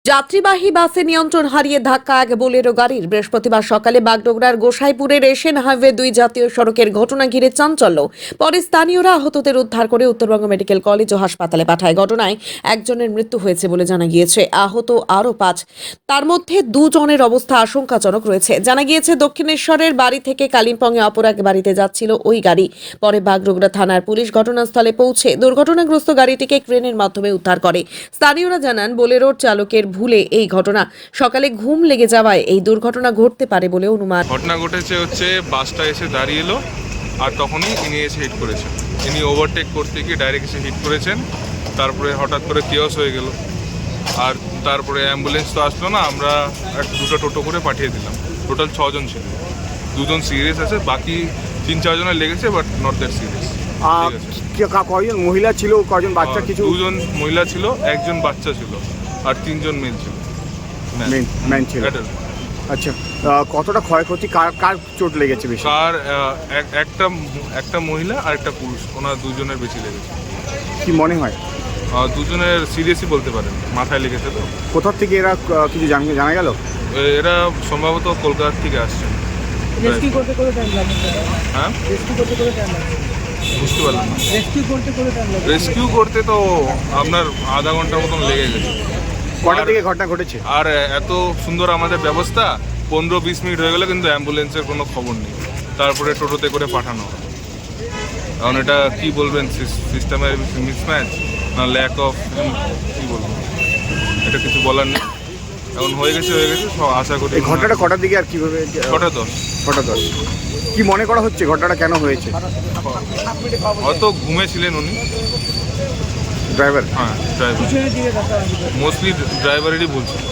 যাত্রীবাহী বাসে নিয়ন্ত্রণ হারিয়ে ধাক্কা এক বোলেরো গাড়ির। বৃহস্পতিবার সকালে বাগডোগরার গোসাইপুরের এশিয়ান হাইওয়ে 2 জাতীয় সড়কের ঘটনা ঘিরে চাঞ্চল্য। পরে স্থানীয়রা আহতদের উদ্ধার করে উত্তরবঙ্গ মেডিকেল কলেজ ও হাসপাতালে পাঠায়। ঘটনায় একজনের মৃত্যু হয়েছে বলে জানা গিয়েছে, আহত আরও 5। তার মধ্যে 2 জনের অবস্থা আশঙ্কাজনক রয়েছে। জানা গিয়েছে দক্ষিণেশ্বরের বাড়ি থেকে কালিম্পংয়ে অপর এক বাড়িতে যাচ্ছিল ওই গাড়ি। পরে বাগডোগরা থানার পুলিশ ঘটনাস্থলে পৌঁছে দুর্ঘটনাগ্রস্ত গাড়িটিকে ক্রেনের মাধ্যমে উদ্ধার করে। স্থানীয়রা জানান, বোলেরোর চালকের ভুলে এই ঘটনা। সকালে ঘুম লেগে যাওয়ায় এই দুর্ঘটনা ঘটতে পারে বলে অনুমান। ঘটনা ঘটেছে হচ্ছে বাসটা এসে দাঁড়িয়ে এলো আর তখনই ইনি এসে হিট করেছেন। ইনি ওভারটেক করতে গিয়ে ডাইরেক্ট এসে হিট করেছেন। তারপরে হঠাৎ করে কেওস হয়ে গেল। আর তারপরে অ্যাম্বুলেন্স তো আসলো না, আমরা দুটো টোটো করে পাঠিয়ে দিলাম। টোটাল 6 জন ছিল, 2 জন সিরিয়াস আছে, বাকি 3-4 জনের লেগেছে, বাট নট দ্যাট সিরিয়াস। কয়জন মহিলা ছিল, কয়জন বাচ্চা? কিছু 2 জন মহিলা ছিল, 1 জন বাচ্চা ছিল, আর 3 জন মেল ছিল। ম্যান ছিল। আচ্ছা, কতটা ক্ষয়ক্ষতি, কার চোট লেগেছে বেশি? কার একটা মহিলা আর একটা পুরুষ, ওনার 2 জনের বেশি লেগেছে। কি মনে হয়? 2 জনের সিরিয়াসই বলতে পারেন, মাথায় লেগেছে। তো কোথা থেকে এরা কিছু জানা গেল? এরা সম্ভবত কলকাতা থেকে আসছেন। রেস্কিউ করতে টাইম লাগে। হ্যাঁ, রেস্কিউ করতে টাইম লাগে। বুঝতে পারলাম না। রেস্কিউ করতে টাইম লাগে। রেস্কিউ করতে তো আপনার আধা ঘন্টার মতন লেগে গেছে। কটা থেকে ঘটনা ঘটেছে? আর এত সুন্দর আমাদের ব্যবস্থা, 15-20 মিনিট হয়ে গেলে কিন্তু অ্যাম্বুলেন্সের কোনো খবর নেই। তারপরে টোটোতে করে পাঠানো হয়। কারণ এটা কী বলবেন, সিস্টেমের মিসম্যাচ না ল্যাক অফ, কী বলবেন, এটা কিছু বলার নেই। এখন হয়ে গেছে সব। আশা করি এই ঘটনাটা কটার দিকে আর কিভাবে? 6:10। কি মনে করা হচ্ছে ঘটনাটা কেন হয়েছে? হয়তো ঘুমেছিলেন উনি, ড্রাইভার। হ্যাঁ ড্রাইভার, পিছনের দিকে ধাক্কা লাগে। মোস্টলি ড্রাইভারেরই ভুল ছিল।